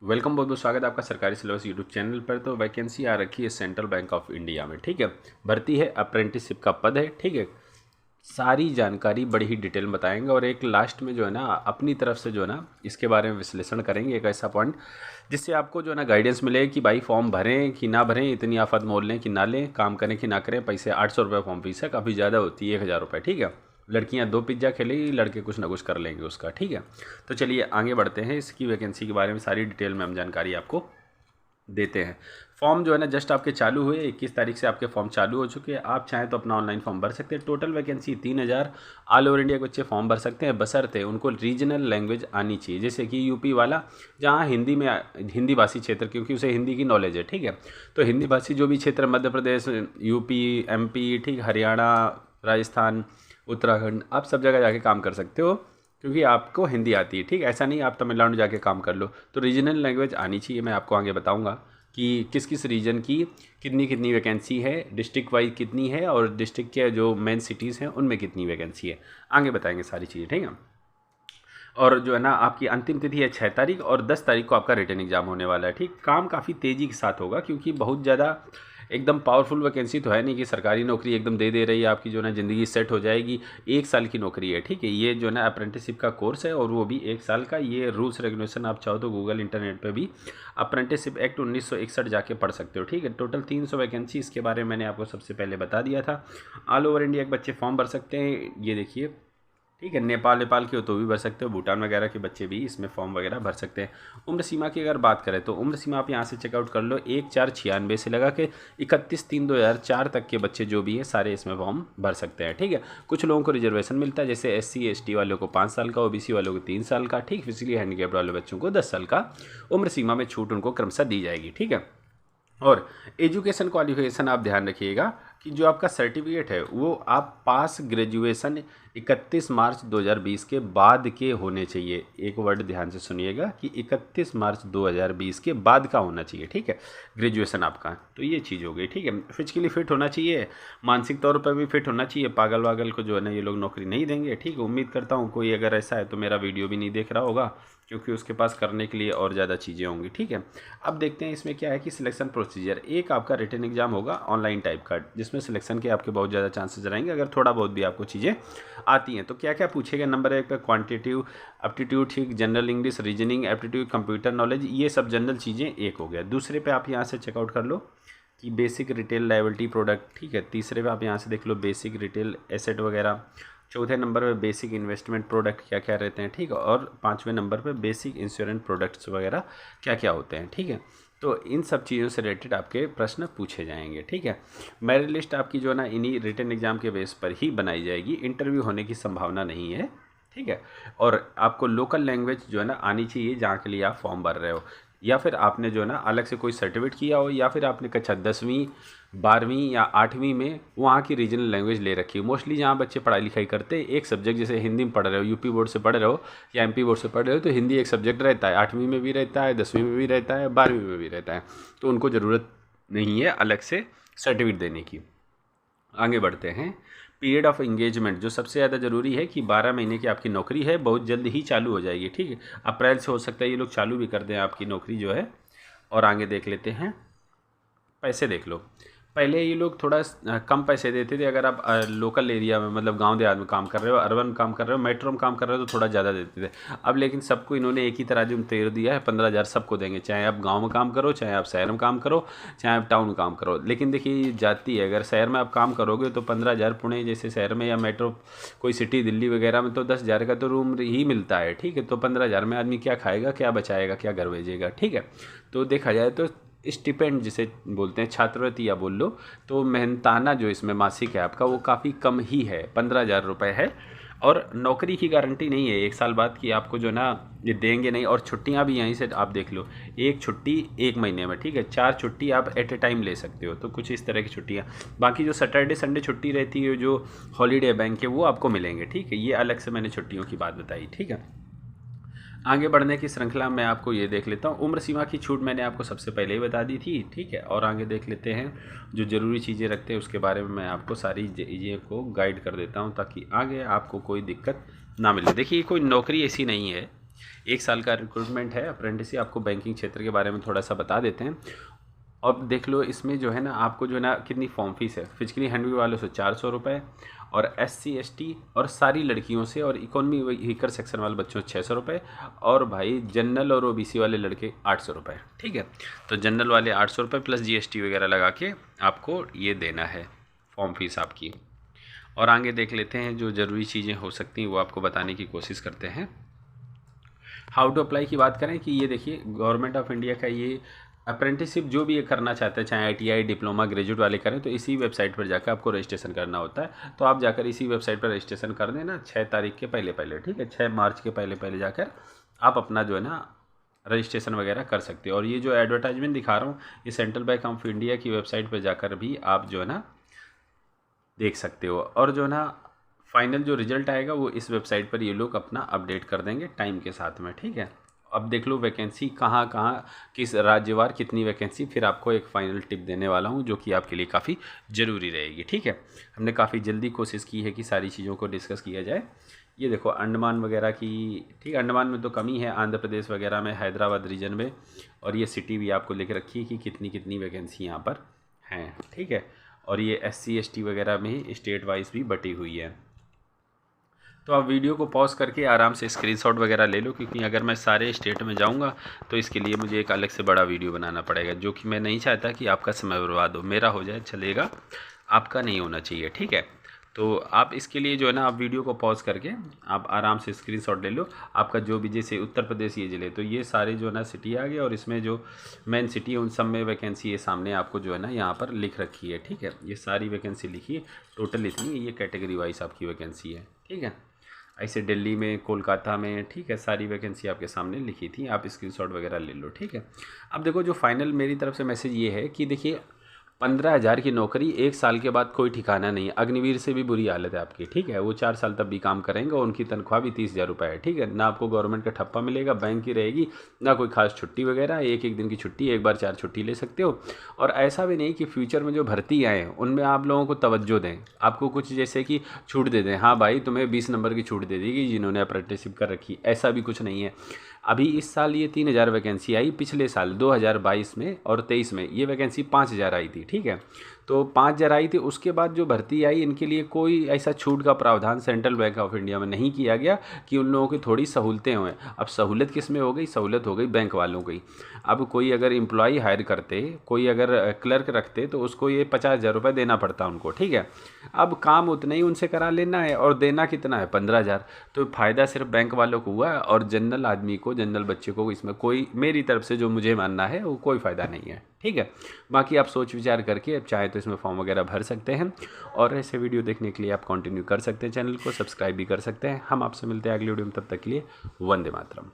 Welcome, बहुत बहुत स्वागत है आपका सरकारी सिलेबस यूट्यूब चैनल पर। तो वैकेंसी आ रखी है सेंट्रल बैंक ऑफ इंडिया में, ठीक है। भर्ती है, अप्रेंटिसशिप का पद है, ठीक है। सारी जानकारी बड़ी ही डिटेल में बताएंगे और एक लास्ट में जो है ना अपनी तरफ से जो है ना इसके बारे में विश्लेषण करेंगे, एक ऐसा पॉइंट जिससे आपको जो है ना गाइडेंस मिले कि भाई फॉर्म भरें कि ना भरें, इतनी आफत मोल लें कि ना लें, काम करें कि ना करें। पैसे 800 रुपये फॉर्म फीस है, काफ़ी ज़्यादा होती है, 1000 रुपये, ठीक है। लड़कियां 2 पिज्ज़ा खेलेगी, लड़के कुछ ना कुछ कर लेंगे उसका, ठीक है। तो चलिए आगे बढ़ते हैं, इसकी वैकेंसी के बारे में सारी डिटेल में हम जानकारी आपको देते हैं। फॉर्म जो है ना जस्ट आपके चालू हुए, 21 तारीख से आपके फॉर्म चालू हो चुके हैं। आप चाहें तो अपना ऑनलाइन फॉर्म भर सकते हैं। Total vacancy 3000, all over India के बच्चे फॉर्म भर सकते हैं, बशर्ते उनको रीजनल लैंग्वेज आनी चाहिए। जैसे कि यूपी वाला जहाँ हिंदी में, हिंदी भाषी क्षेत्र, क्योंकि उसे हिंदी की नॉलेज है, ठीक है। तो हिंदी भाषी जो भी क्षेत्र, मध्य प्रदेश, यूपी, एमपी, ठीक, हरियाणा, राजस्थान, उत्तराखंड, आप सब जगह जाके काम कर सकते हो क्योंकि आपको हिंदी आती है, ठीक। ऐसा नहीं आप तमिलनाडु जाके काम कर लो। तो रीजनल लैंग्वेज आनी चाहिए। मैं आपको आगे बताऊंगा कि किस किस रीजन की कितनी कितनी वैकेंसी है, डिस्ट्रिक्ट वाइज कितनी है और डिस्ट्रिक्ट के जो मेन सिटीज़ हैं उनमें कितनी वैकेंसी है। आगे बताएंगे सारी चीज़ें, ठीक है। और जो है ना आपकी अंतिम तिथि है 6 तारीख और 10 तारीख को आपका रिटर्न एग्जाम होने वाला है, ठीक। काम काफ़ी तेज़ी के साथ होगा क्योंकि बहुत ज़्यादा एकदम पावरफुल वैकेंसी तो है नहीं कि सरकारी नौकरी एकदम दे रही है, आपकी जो है ना ज़िंदगी सेट हो जाएगी। 1 साल की नौकरी है, ठीक है। ये जो है ना अप्रेंटिसशिप का कोर्स है और वो भी 1 साल का। ये रूल्स रेगुलेशन आप चाहो तो गूगल इंटरनेट पे भी अप्रेंटिसशिप एक्ट 1961 जाके पढ़ सकते हो, ठीक है। टोटल 300 वैकेंसी, इसके बारे में मैंने आपको सबसे पहले बता दिया था। ऑल ओवर इंडिया के बच्चे फॉर्म भर सकते हैं, ये देखिए, ठीक है। नेपाल के हो तो भी भर सकते हो, भूटान वगैरह के बच्चे भी इसमें फॉर्म वगैरह भर सकते हैं। उम्र सीमा की अगर बात करें तो उम्र सीमा आप यहाँ से चेकआउट कर लो, 1/4/96 से लगा के 31/3/2004 तक के बच्चे जो भी हैं सारे इसमें फॉर्म भर सकते हैं, ठीक है। कुछ लोगों को रिजर्वेशन मिलता है, जैसे SC ST वालों को 5 साल का, OBC वालों को 3 साल का, ठीक। फिजिकली हैंडीकैप्ड वाले बच्चों को 10 साल का उम्र सीमा में छूट उनको क्रमशः दी जाएगी, ठीक है। और एजुकेशन क्वालिफिकेशन आप ध्यान रखिएगा कि जो आपका सर्टिफिकेट है वो आप पास ग्रेजुएशन 31 मार्च 2020 के बाद के होने चाहिए। एक वर्ड ध्यान से सुनिएगा कि 31 मार्च 2020 के बाद का होना चाहिए, ठीक है, ग्रेजुएशन आपका। तो ये चीज़ हो गई, ठीक है। फिजिकली फिट होना चाहिए, मानसिक तौर पर भी फिट होना चाहिए। पागल वागल को जो है ना ये लोग नौकरी नहीं देंगे, ठीक है। उम्मीद करता हूँ कोई अगर ऐसा है तो मेरा वीडियो भी नहीं देख रहा होगा क्योंकि उसके पास करने के लिए और ज़्यादा चीज़ें होंगी, ठीक है। अब देखते हैं इसमें क्या है कि सिलेक्शन प्रोसीजर। एक आपका रिटन एग्जाम होगा ऑनलाइन टाइप का, जिसमें सिलेक्शन के आपके बहुत ज़्यादा चांसेस रहेंगे अगर थोड़ा बहुत भी आपको चीज़ें आती हैं। तो क्या क्या पूछेगा, नंबर 1 पे क्वांटिटिव एप्टीट्यूड, ठीक, general English, reasoning aptitude, computer knowledge, ये सब जनरल चीज़ें एक हो गया। दूसरे पे आप यहाँ से चेकआउट कर लो कि बेसिक रिटेल लायबिलिटी प्रोडक्ट, ठीक है। तीसरे पे आप यहाँ से देख लो बेसिक रिटेल एसेट वगैरह। चौथे नंबर पे बेसिक इन्वेस्टमेंट प्रोडक्ट क्या क्या रहते हैं, ठीक है। और 5वें नंबर पे बेसिक इंश्योरेंस प्रोडक्ट्स वगैरह क्या क्या होते हैं, ठीक है। तो इन सब चीज़ों से रिलेटेड आपके प्रश्न पूछे जाएंगे, ठीक है। मेरिट लिस्ट आपकी जो है ना इन्हीं रिटन एग्जाम के बेस पर ही बनाई जाएगी, इंटरव्यू होने की संभावना नहीं है, ठीक है। और आपको लोकल लैंग्वेज जो है ना आनी चाहिए जहाँ के लिए आप फॉर्म भर रहे हो, या फिर आपने जो है ना अलग से कोई सर्टिफिकेट किया हो, या फिर आपने कक्षा 10वीं 12वीं या 8वीं में वहाँ की रीजनल लैंग्वेज ले रखी हो। मोस्टली जहाँ बच्चे पढ़ाई लिखाई करते हैं, एक सब्जेक्ट जैसे हिंदी में पढ़ रहे हो, यूपी बोर्ड से पढ़ रहे हो या MP बोर्ड से पढ़ रहे हो, तो हिंदी एक सब्जेक्ट रहता है, 8वीं में भी रहता है, 10वीं में भी रहता है, 12वीं में भी रहता है। तो उनको ज़रूरत नहीं है अलग से सर्टिफिकेट देने की। आगे बढ़ते हैं। पीरियड ऑफ इंगेजमेंट जो सबसे ज़्यादा ज़रूरी है कि 12 महीने की आपकी नौकरी है, बहुत जल्द ही चालू हो जाएगी, ठीक है। अप्रैल से हो सकता है ये लोग चालू भी कर दें आपकी नौकरी जो है। और आगे देख लेते हैं, पैसे देख लो। पहले ये लोग थोड़ा कम पैसे देते थे अगर आप लोकल एरिया में, मतलब गांव देहात में काम कर रहे हो, अर्बन में काम कर रहे हो, मेट्रो में काम कर रहे हो तो थोड़ा ज़्यादा देते थे। अब लेकिन सबको इन्होंने एक ही तराजू में तैर दिया है, 15,000 सबको देंगे, चाहे आप गांव में काम करो, चाहे आप शहर में काम करो, चाहे आप टाउन में काम करो। लेकिन देखिए ये जाती है, अगर शहर में आप काम करोगे तो 15,000 पुणे जैसे शहर में, या मेट्रो कोई सिटी दिल्ली वगैरह में तो 10,000 का तो रूम ही मिलता है, ठीक है। तो 15,000 में आदमी क्या खाएगा, क्या बचाएगा, क्या घर भेजेगा, ठीक है। तो देखा जाए तो स्टिपेंड जिसे बोलते हैं, छात्रवृत्ति या बोल लो, तो मेहनताना जो इसमें मासिक है आपका वो काफ़ी कम ही है, 15,000 रुपये है। और नौकरी की गारंटी नहीं है 1 साल बाद की आपको जो ना ये देंगे नहीं। और छुट्टियां भी यहीं से आप देख लो, 1 छुट्टी 1 महीने में, ठीक है। 4 छुट्टी आप एट ए टाइम ले सकते हो, तो कुछ इस तरह की छुट्टियां। बाकी जो सैटरडे संडे छुट्टी रहती है, जो हॉलीडे बैंक के, वो आपको मिलेंगे, ठीक है। ये अलग से मैंने छुट्टियों की बात बताई, ठीक है। आगे बढ़ने की श्रृंखला में आपको ये देख लेता हूँ, उम्र सीमा की छूट मैंने आपको सबसे पहले ही बता दी थी, ठीक है। और आगे देख लेते हैं जो ज़रूरी चीज़ें रखते हैं उसके बारे में मैं आपको सारी चीज़ें को गाइड कर देता हूँ ताकि आगे आपको कोई दिक्कत ना मिले। देखिए कोई नौकरी ऐसी नहीं है 1 साल का रिक्रूटमेंट है अप्रेंटिस। आपको बैंकिंग क्षेत्र के बारे में थोड़ा सा बता देते हैं। अब देख लो इसमें जो है ना आपको जो है ना कितनी फॉर्म फीस है। फिजिकली हैंडल वालों से 400 रुपये, और SC ST और सारी लड़कियों से और इकोनॉमी वीकर सेक्शन वाले बच्चों से 600 रुपये, और भाई जनरल और OBC वाले लड़के 800 रुपये। ठीक है, तो जनरल वाले 800 रुपये प्लस GST वगैरह लगा के आपको ये देना है फॉर्म फीस आपकी। और आगे देख लेते हैं जो ज़रूरी चीज़ें हो सकती हैं वो आपको बताने की कोशिश करते हैं। हाउ टू अप्लाई की बात करें कि ये देखिए गवर्नमेंट ऑफ इंडिया का ये अप्रेंटिसशिप जो भी ये करना चाहते हैं, चाहे ITI डिप्लोमा ग्रेजुएट वाले करें, तो इसी वेबसाइट पर जाकर आपको रजिस्ट्रेशन करना होता है। तो आप जाकर इसी वेबसाइट पर रजिस्ट्रेशन कर देना 6 तारीख के पहले पहले। ठीक है, 6 मार्च के पहले पहले जाकर आप अपना जो है ना रजिस्ट्रेशन वगैरह कर सकते हो। और ये जो एडवर्टाइजमेंट दिखा रहा हूँ ये सेंट्रल बैंक ऑफ इंडिया की वेबसाइट पर जाकर भी आप जो है ना देख सकते हो। और जो है ना फाइनल जो रिजल्ट आएगा वो इस वेबसाइट पर ये लोग अपना अपडेट कर देंगे टाइम के साथ में। ठीक है, अब देख लो वैकेंसी कहाँ कहाँ किस राज्यवार कितनी वैकेंसी, फिर आपको एक फ़ाइनल टिप देने वाला हूँ जो कि आपके लिए काफ़ी ज़रूरी रहेगी। ठीक है, हमने काफ़ी जल्दी कोशिश की है कि सारी चीज़ों को डिस्कस किया जाए। ये देखो अंडमान वगैरह की, ठीक है, अंडमान में तो कमी है, आंध्र प्रदेश वगैरह में, हैदराबाद रीजन में, और ये सिटी भी आपको लिख रखी है कि कितनी कितनी वैकेंसी यहाँ पर हैं। ठीक है, और ये SC ST वगैरह में स्टेट वाइज भी बटी हुई है। तो आप वीडियो को पॉज करके आराम से स्क्रीनशॉट वगैरह ले लो, क्योंकि अगर मैं सारे स्टेट में जाऊंगा तो इसके लिए मुझे एक अलग से बड़ा वीडियो बनाना पड़ेगा, जो कि मैं नहीं चाहता कि आपका समय बर्बाद हो। मेरा हो जाए चलेगा, आपका नहीं होना चाहिए। ठीक है, तो आप इसके लिए जो है ना आप वीडियो को पॉज करके आप आराम से स्क्रीनशॉट ले लो। आपका जो भी, जैसे उत्तर प्रदेश ये ज़िले, तो ये सारे जो है ना सिटी आ गए, और इसमें जो मेन सिटी है उन सब में वैकेंसी ये सामने आपको जो है ना यहाँ पर लिख रखी है। ठीक है, ये सारी वैकेंसी लिखी है, टोटल इतनी, ये कैटेगरी वाइज आपकी वैकेंसी है। ठीक है, ऐसे दिल्ली में, कोलकाता में, ठीक है, सारी वैकेंसी आपके सामने लिखी थी, आप स्क्रीनशॉट वगैरह ले लो। ठीक है, अब देखो जो फाइनल मेरी तरफ से मैसेज ये है कि देखिए 15,000 की नौकरी 1 साल के बाद कोई ठिकाना नहीं है। अग्निवीर से भी बुरी हालत है आपकी। ठीक है, वो 4 साल तब भी काम करेंगे और उनकी तनख्वाह भी 30,000 रुपये है। ठीक है, ना आपको गवर्नमेंट का ठप्पा मिलेगा, बैंक की रहेगी, ना कोई खास छुट्टी वगैरह, एक एक दिन की छुट्टी, एक बार 4 छुट्टी ले सकते हो। और ऐसा भी नहीं कि फ्यूचर में जो भर्ती आए उनमें आप लोगों को तवज्जो दें, आपको कुछ जैसे कि छूट दे दें, हाँ भाई तुम्हें 20 नंबर की छूट दे देगी जिन्होंने अप्रेंटिसशिप कर रखी, ऐसा भी कुछ नहीं है। अभी इस साल ये 3,000 वैकेंसी आई, पिछले साल 2022 में और 23 में ये वैकेंसी 5,000 आई थी। ठीक है, तो 5,000 आई थी, उसके बाद जो भर्ती आई इनके लिए कोई ऐसा छूट का प्रावधान सेंट्रल बैंक ऑफ इंडिया में नहीं किया गया कि उन लोगों की थोड़ी सहूलतें हुए। अब सहूलत किस में हो गई? सहूलत हो गई बैंक वालों की। अब कोई अगर एम्प्लॉई हायर करते, कोई अगर क्लर्क रखते तो उसको ये 50,000 रुपये देना पड़ता उनको। ठीक है, अब काम उतना ही उनसे करा लेना है और देना कितना है? 15,000। तो फ़ायदा सिर्फ बैंक वालों को हुआ और जनरल आदमी को, जनरल बच्चे को इसमें कोई, मेरी तरफ से जो मुझे मानना है वो कोई फ़ायदा नहीं है। ठीक है, बाकी आप सोच विचार करके अब चाहे तो इसमें फॉर्म वगैरह भर सकते हैं, और ऐसे वीडियो देखने के लिए आप कंटिन्यू कर सकते हैं, चैनल को सब्सक्राइब भी कर सकते हैं। हम आपसे मिलते हैं अगली वीडियो में, तब तक के लिए वंदे मातरम।